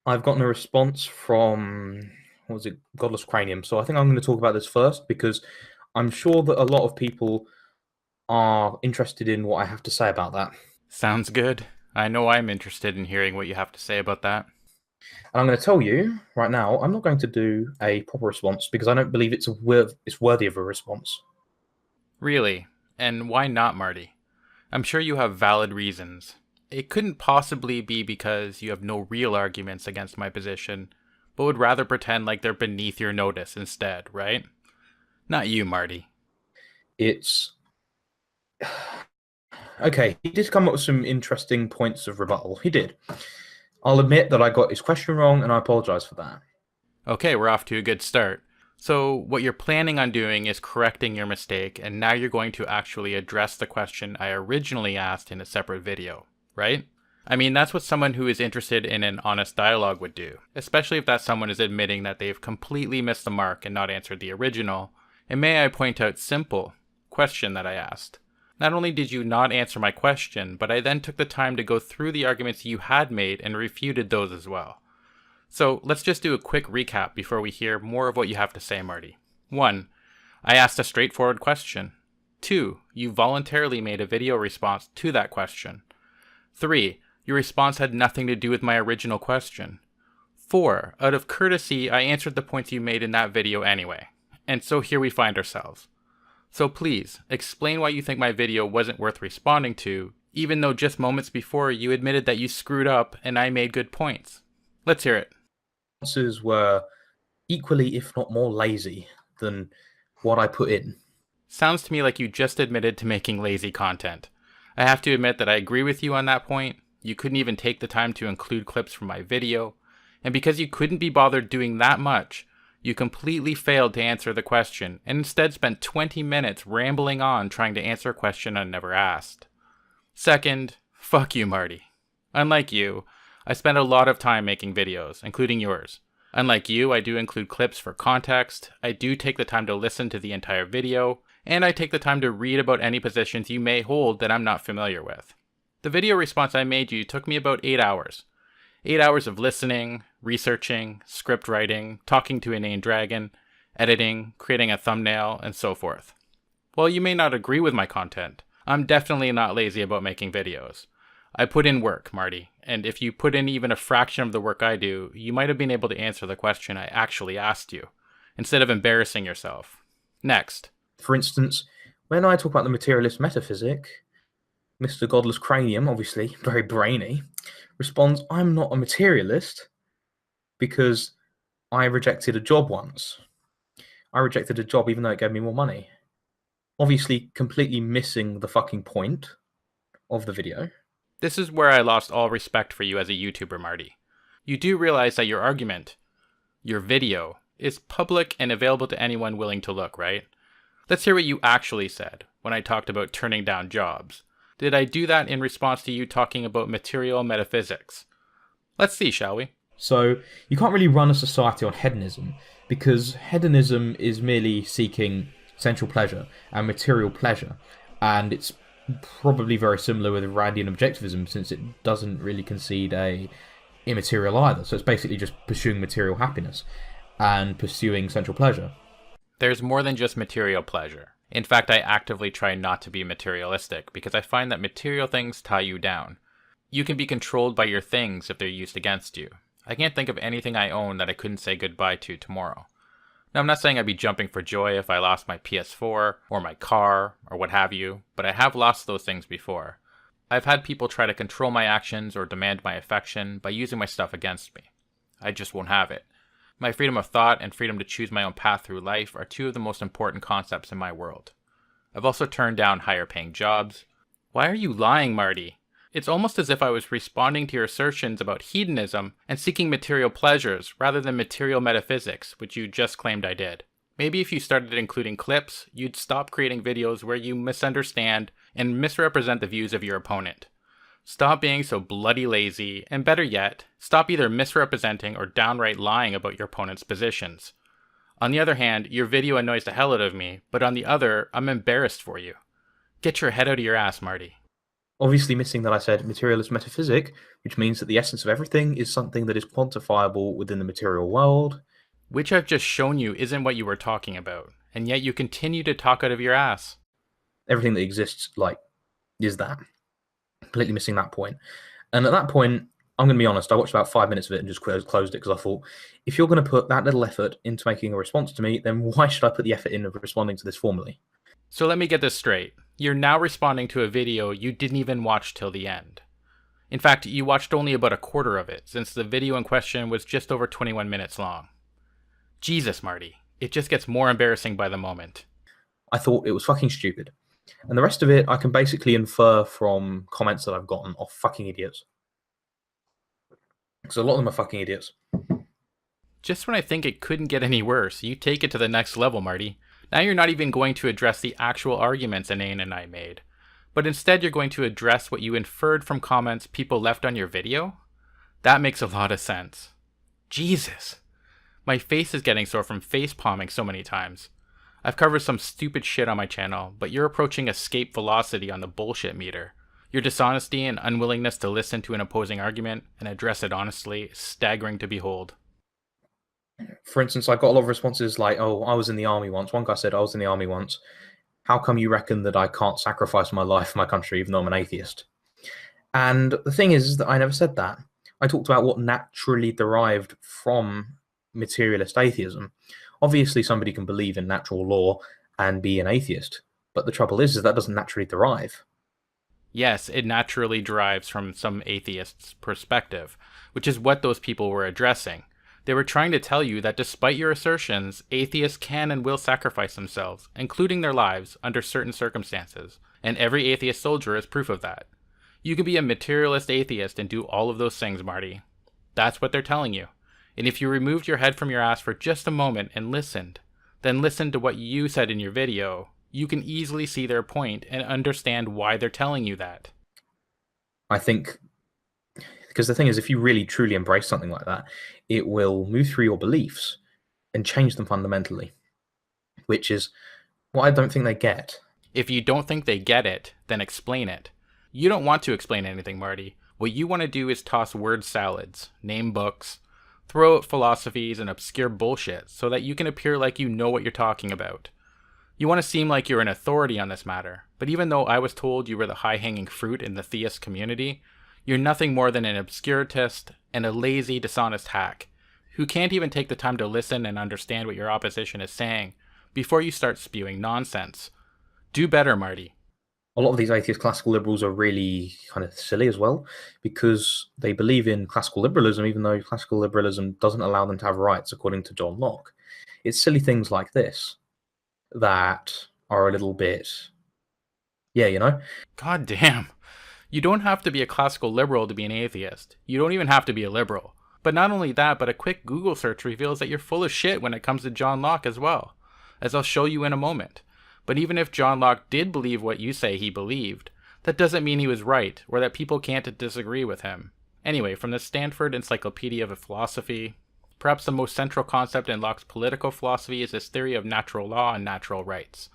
I've gotten a response from, what was it, Godless Cranium. So I think I'm going to talk about this first because I'm sure that a lot of people are interested in what I have to say about that. Sounds good. I know I'm interested in hearing what you have to say about that. And I'm going to tell you right now, I'm not going to do a proper response because I don't believe it's worthy of a response. Really? And why not, Marty? I'm sure you have valid reasons. It couldn't possibly be because you have no real arguments against my position, but would rather pretend like they're beneath your notice instead, right? Not you, Marty. It's okay. He did come up with some interesting points of rebuttal. He did. I'll admit that I got his question wrong, and I apologize for that. Okay, we're off to a good start. So, what you're planning on doing is correcting your mistake, and now you're going to actually address the question I originally asked in a separate video, right? I mean, that's what someone who is interested in an honest dialogue would do, especially if that someone is admitting that they've completely missed the mark and not answered the original. And may I point out simple question that I asked. Not only did you not answer my question, but I then took the time to go through the arguments you had made and refuted those as well. So let's just do a quick recap before we hear more of what you have to say, Marty. 1. I asked a straightforward question. 2. You voluntarily made a video response to that question. 3. Your response had nothing to do with my original question. 4. Out of courtesy, I answered the points you made in that video anyway. And so here we find ourselves. So please, explain why you think my video wasn't worth responding to, even though just moments before you admitted that you screwed up and I made good points. Let's hear it. Answers were equally, if not more, lazy than what I put in. Sounds to me like you just admitted to making lazy content. I have to admit that I agree with you on that point. You couldn't even take the time to include clips from my video. And because you couldn't be bothered doing that much, you completely failed to answer the question and instead spent 20 minutes rambling on trying to answer a question I never asked. Second, fuck you, Marty. Unlike you, I spend a lot of time making videos, including yours. Unlike you, I do include clips for context, I do take the time to listen to the entire video, and I take the time to read about any positions you may hold that I'm not familiar with. The video response I made you took me about 8 hours. 8 hours of listening, researching, script writing, talking to InaneDragon, editing, creating a thumbnail, and so forth. While you may not agree with my content, I'm definitely not lazy about making videos. I put in work, Marty, and if you put in even a fraction of the work I do, you might have been able to answer the question I actually asked you, instead of embarrassing yourself. Next. For instance, when I talk about the materialist metaphysic, Mr. Godless Cranium, obviously very brainy, responds, I'm not a materialist because I rejected a job once. I rejected a job even though it gave me more money. Obviously, completely missing the fucking point of the video. This is where I lost all respect for you as a YouTuber, Marty. You do realize that your argument, your video, is public and available to anyone willing to look, right? Let's hear what you actually said when I talked about turning down jobs. Did I do that in response to you talking about material metaphysics? Let's see, shall we? So you can't really run a society on hedonism because hedonism is merely seeking sensual pleasure and material pleasure, and it's probably very similar with Randian objectivism since it doesn't really concede a immaterial either. So it's basically just pursuing material happiness and pursuing sensual pleasure. There's more than just material pleasure. In fact, I actively try not to be materialistic because I find that material things tie you down. You can be controlled by your things if they're used against you. I can't think of anything I own that I couldn't say goodbye to tomorrow. Now, I'm not saying I'd be jumping for joy if I lost my PS4 or my car or what have you, but I have lost those things before. I've had people try to control my actions or demand my affection by using my stuff against me. I just won't have it. My freedom of thought and freedom to choose my own path through life are two of the most important concepts in my world. I've also turned down higher paying jobs. Why are you lying, Marty? It's almost as if I was responding to your assertions about hedonism and seeking material pleasures rather than material metaphysics, which you just claimed I did. Maybe if you started including clips, you'd stop creating videos where you misunderstand and misrepresent the views of your opponent. Stop being so bloody lazy, and better yet, stop either misrepresenting or downright lying about your opponent's positions. On the other hand, your video annoys the hell out of me, but on the other, I'm embarrassed for you. Get your head out of your ass, Marty. Obviously missing that I said materialist metaphysic, which means that the essence of everything is something that is quantifiable within the material world. Which I've just shown you isn't what you were talking about, and yet you continue to talk out of your ass. Everything that exists, like, is that. Completely missing that point. And at that point, I'm going to be honest, I watched about 5 minutes of it and just closed it because I thought, if you're going to put that little effort into making a response to me, then why should I put the effort in of responding to this formally? So let me get this straight. You're now responding to a video you didn't even watch till the end. In fact, you watched only about a quarter of it, since the video in question was just over 21 minutes long. Jesus, Marty. It just gets more embarrassing by the moment. I thought it was fucking stupid. And the rest of it, I can basically infer from comments that I've gotten off fucking idiots. Because a lot of them are fucking idiots. Just when I think it couldn't get any worse, you take it to the next level, Marty. Now you're not even going to address the actual arguments Inane and I made, but instead you're going to address what you inferred from comments people left on your video? That makes a lot of sense. Jesus. My face is getting sore from face palming so many times. I've covered some stupid shit on my channel, but you're approaching escape velocity on the bullshit meter. Your dishonesty and unwillingness to listen to an opposing argument and address it honestly is staggering to behold. For instance, I got a lot of responses like, oh, I was in the army once. One guy said, I was in the army once. How come you reckon that I can't sacrifice my life for my country even though I'm an atheist? And the thing is that I never said that. I talked about what naturally derived from materialist atheism. Obviously, somebody can believe in natural law and be an atheist, but the trouble is that doesn't naturally derive. Yes, it naturally derives from some atheist's perspective, which is what those people were addressing. They were trying to tell you that despite your assertions, atheists can and will sacrifice themselves, including their lives, under certain circumstances, and every atheist soldier is proof of that. You can be a materialist atheist and do all of those things, Marty. That's what they're telling you. And if you removed your head from your ass for just a moment and listened, then listened to what you said in your video, you can easily see their point and understand why they're telling you that. I think, because the thing is, if you really truly embrace something like that, it will move through your beliefs and change them fundamentally, which is what I don't think they get. If you don't think they get it, then explain it. You don't want to explain anything, Marty. What you want to do is toss word salads, name books, throw out philosophies and obscure bullshit so that you can appear like you know what you're talking about. You want to seem like you're an authority on this matter, but even though I was told you were the high-hanging fruit in the theist community, you're nothing more than an obscuritist and a lazy, dishonest hack, who can't even take the time to listen and understand what your opposition is saying before you start spewing nonsense. Do better, Marty. A lot of these atheist classical liberals are really kind of silly as well, because they believe in classical liberalism, even though classical liberalism doesn't allow them to have rights, according to John Locke. It's silly things like this that are a little bit, yeah, you know? God damn. You don't have to be a classical liberal to be an atheist. You don't even have to be a liberal. But not only that, but a quick Google search reveals that you're full of shit when it comes to John Locke as well, as I'll show you in a moment. But even if John Locke did believe what you say he believed, that doesn't mean he was right, or that people can't disagree with him. Anyway, from the Stanford Encyclopedia of Philosophy, perhaps the most central concept in Locke's political philosophy is his theory of natural law and natural rights.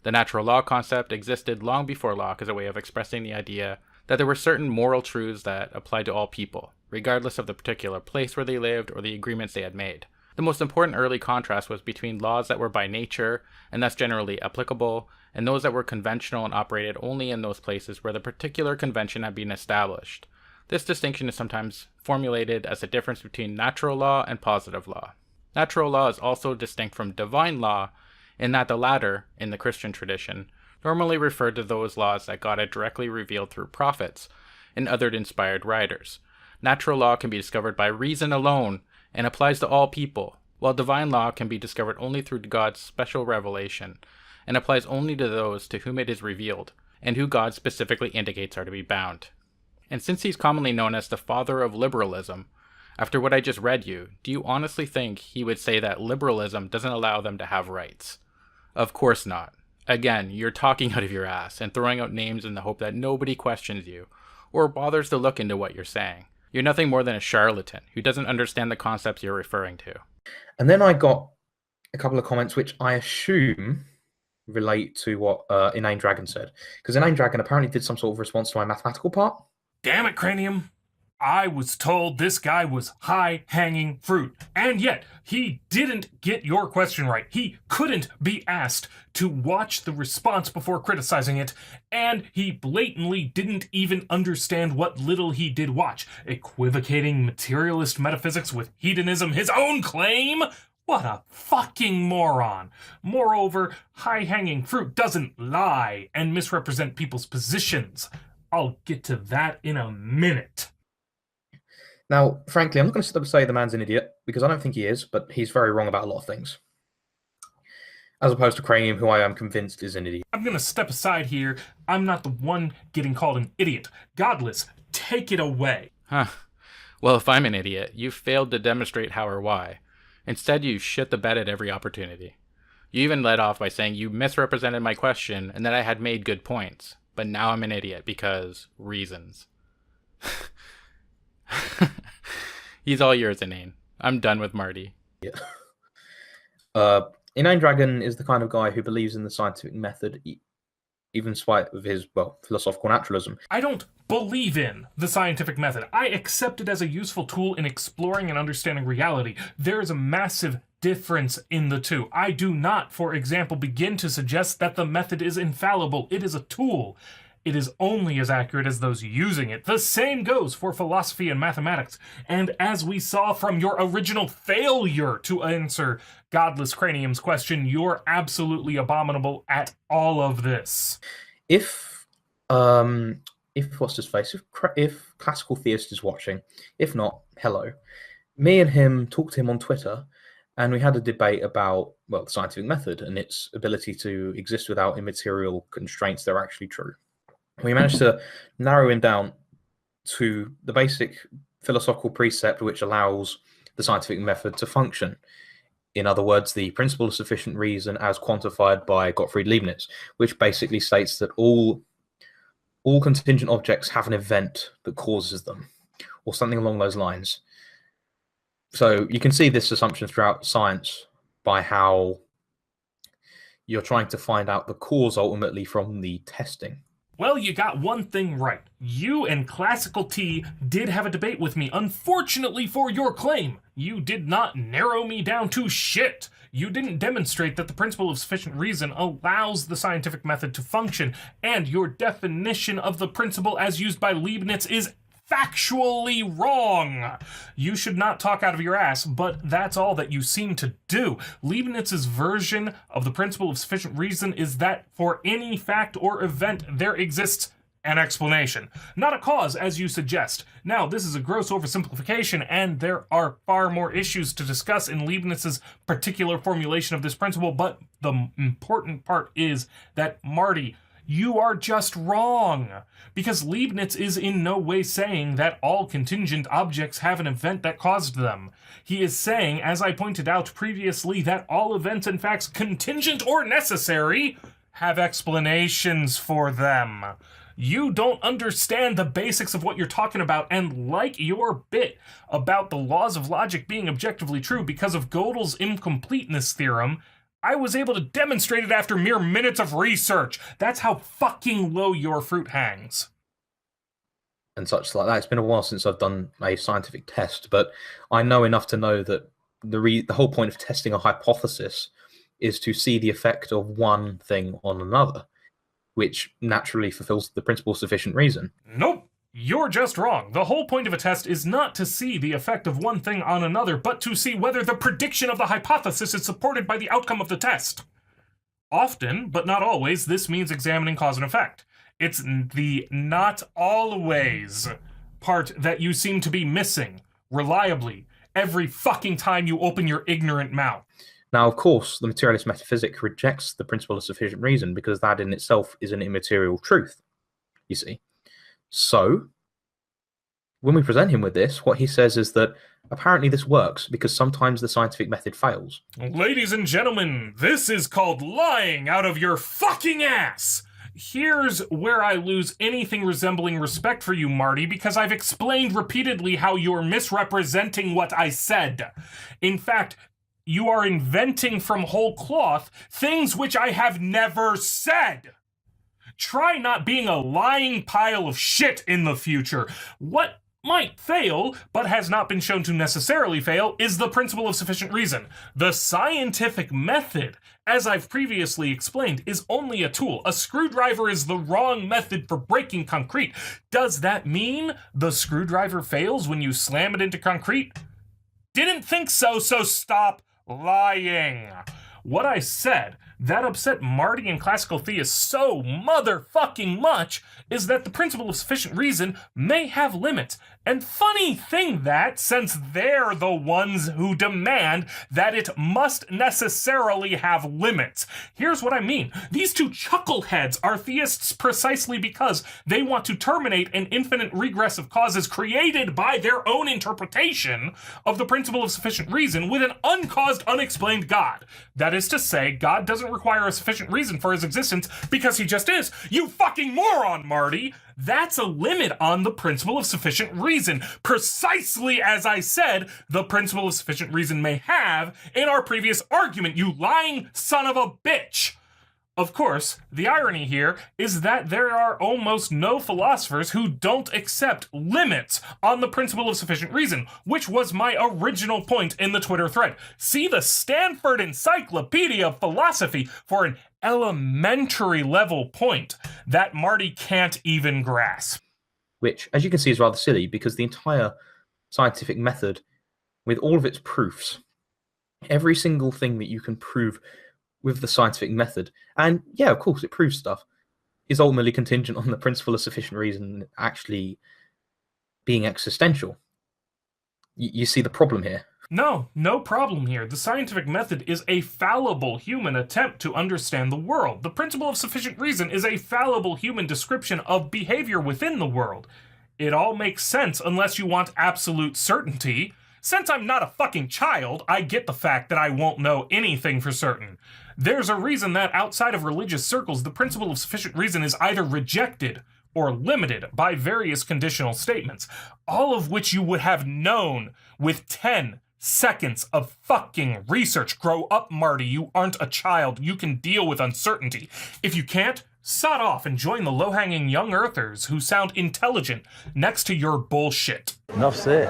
The natural law concept existed long before Locke as a way of expressing the idea that there were certain moral truths that applied to all people, regardless of the particular place where they lived or the agreements they had made. The most important early contrast was between laws that were by nature, and thus generally applicable, and those that were conventional and operated only in those places where the particular convention had been established. This distinction is sometimes formulated as the difference between natural law and positive law. Natural law is also distinct from divine law, in that the latter, in the Christian tradition, normally referred to those laws that God had directly revealed through prophets and other inspired writers. Natural law can be discovered by reason alone, and applies to all people, while divine law can be discovered only through God's special revelation, and applies only to those to whom it is revealed, and who God specifically indicates are to be bound. And since he's commonly known as the father of liberalism, after what I just read you, do you honestly think he would say that liberalism doesn't allow them to have rights? Of course not. Again, you're talking out of your ass and throwing out names in the hope that nobody questions you, or bothers to look into what you're saying. You're nothing more than a charlatan who doesn't understand the concepts you're referring to. And then I got a couple of comments which I assume relate to what InaneDragon said. Because InaneDragon apparently did some sort of response to my mathematical part. Damn it, Cranium. I was told this guy was high-hanging fruit, and yet he didn't get your question right. He couldn't be asked to watch the response before criticizing it, and he blatantly didn't even understand what little he did watch. Equivocating materialist metaphysics with hedonism, his own claim? What a fucking moron. Moreover, high-hanging fruit doesn't lie and misrepresent people's positions. I'll get to that in a minute. Now, frankly, I'm not going to sit up and say the man's an idiot, because I don't think he is, but he's very wrong about a lot of things. As opposed to Cranium, who I am convinced is an idiot. I'm going to step aside here. I'm not the one getting called an idiot. Godless, take it away. Huh. Well, if I'm an idiot, you failed to demonstrate how or why. Instead, you shit the bed at every opportunity. You even led off by saying you misrepresented my question and that I had made good points. But now I'm an idiot because reasons. He's all yours, Inane. I'm done with Marty. Yeah. InaneDragon is the kind of guy who believes in the scientific method, even in spite of his, philosophical naturalism. I don't believe in the scientific method. I accept it as a useful tool in exploring and understanding reality. There is a massive difference in the two. I do not, for example, begin to suggest that the method is infallible. It is a tool. It is only as accurate as those using it. The same goes for philosophy and mathematics. And as we saw from your original failure to answer Godless Cranium's question, you're absolutely abominable at all of this. If what's his face? If Classical Theist is watching, if not, hello. Me and him talked to him on Twitter, and we had a debate about, the scientific method and its ability to exist without immaterial constraints that are actually true. We managed to narrow him down to the basic philosophical precept which allows the scientific method to function. In other words, the principle of sufficient reason as quantified by Gottfried Leibniz, which basically states that all contingent objects have an event that causes them, or something along those lines. So you can see this assumption throughout science by how you're trying to find out the cause ultimately from the testing. Well, you got one thing right. You and Classical T did have a debate with me. Unfortunately for your claim, you did not narrow me down to shit. You didn't demonstrate that the principle of sufficient reason allows the scientific method to function, and your definition of the principle as used by Leibniz is factually wrong. You should not talk out of your ass, but that's all that you seem to do. Leibniz's version of the principle of sufficient reason is that for any fact or event there exists an explanation, not a cause as you suggest. Now, this is a gross oversimplification, and there are far more issues to discuss in Leibniz's particular formulation of this principle, but the important part is that, Marty, you are just wrong, because Leibniz is in no way saying that all contingent objects have an event that caused them. He is saying, as I pointed out previously, that all events and facts, contingent or necessary, have explanations for them. You don't understand the basics of what you're talking about, and like your bit about the laws of logic being objectively true because of Gödel's incompleteness theorem, I was able to demonstrate it after mere minutes of research. That's how fucking low your fruit hangs. And such like that. It's been a while since I've done a scientific test, but I know enough to know that the whole point of testing a hypothesis is to see the effect of one thing on another, which naturally fulfills the principle of sufficient reason. Nope. You're just wrong. The whole point of a test is not to see the effect of one thing on another, but to see whether the prediction of the hypothesis is supported by the outcome of the test. Often, but not always, this means examining cause and effect. It's the not always part that you seem to be missing, reliably, every fucking time you open your ignorant mouth. Now, of course, the materialist metaphysic rejects the principle of sufficient reason because that in itself is an immaterial truth, you see. So, when we present him with this, what he says is that apparently this works because sometimes the scientific method fails. Ladies and gentlemen, this is called lying out of your fucking ass! Here's where I lose anything resembling respect for you, Marty, because I've explained repeatedly how you're misrepresenting what I said. In fact, you are inventing from whole cloth things which I have never said. Try not being a lying pile of shit in the future. What might fail, but has not been shown to necessarily fail, is the principle of sufficient reason. The scientific method, as I've previously explained, is only a tool. A screwdriver is the wrong method for breaking concrete. Does that mean the screwdriver fails when you slam it into concrete? Didn't think so, so stop lying. What I said that upset Marty and classical theists so motherfucking much is that the principle of sufficient reason may have limits. And funny thing that, since they're the ones who demand that it must necessarily have limits. Here's what I mean. These two chuckleheads are theists precisely because they want to terminate an infinite regress of causes created by their own interpretation of the principle of sufficient reason with an uncaused, unexplained God. That is to say, God doesn't require a sufficient reason for his existence because he just is. You fucking moron, Marty! That's a limit on the principle of sufficient reason, precisely as I said the principle of sufficient reason may have in our previous argument, you lying son of a bitch! Of course, the irony here is that there are almost no philosophers who don't accept limits on the principle of sufficient reason, which was my original point in the Twitter thread. See the Stanford Encyclopedia of Philosophy for an elementary level point that Marty can't even grasp. Which, as you can see, is rather silly because the entire scientific method, with all of its proofs, every single thing that you can prove with the scientific method, and yeah, of course, it proves stuff, is ultimately contingent on the principle of sufficient reason actually being existential. You see the problem here? No problem here. The scientific method is a fallible human attempt to understand the world. The principle of sufficient reason is a fallible human description of behavior within the world. It all makes sense unless you want absolute certainty. Since I'm not a fucking child, I get the fact that I won't know anything for certain. There's a reason that outside of religious circles, the principle of sufficient reason is either rejected or limited by various conditional statements, all of which you would have known with 10 seconds of fucking research. Grow up, Marty. You aren't a child. You can deal with uncertainty. If you can't, sod off and join the low-hanging young earthers who sound intelligent next to your bullshit. Enough said.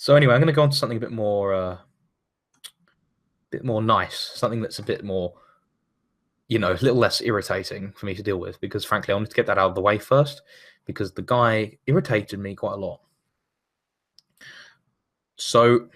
So anyway, I'm going to go on to something a bit more nice, something that's a bit more, a little less irritating for me to deal with, because frankly, I wanted to get that out of the way first, because the guy irritated me quite a lot. So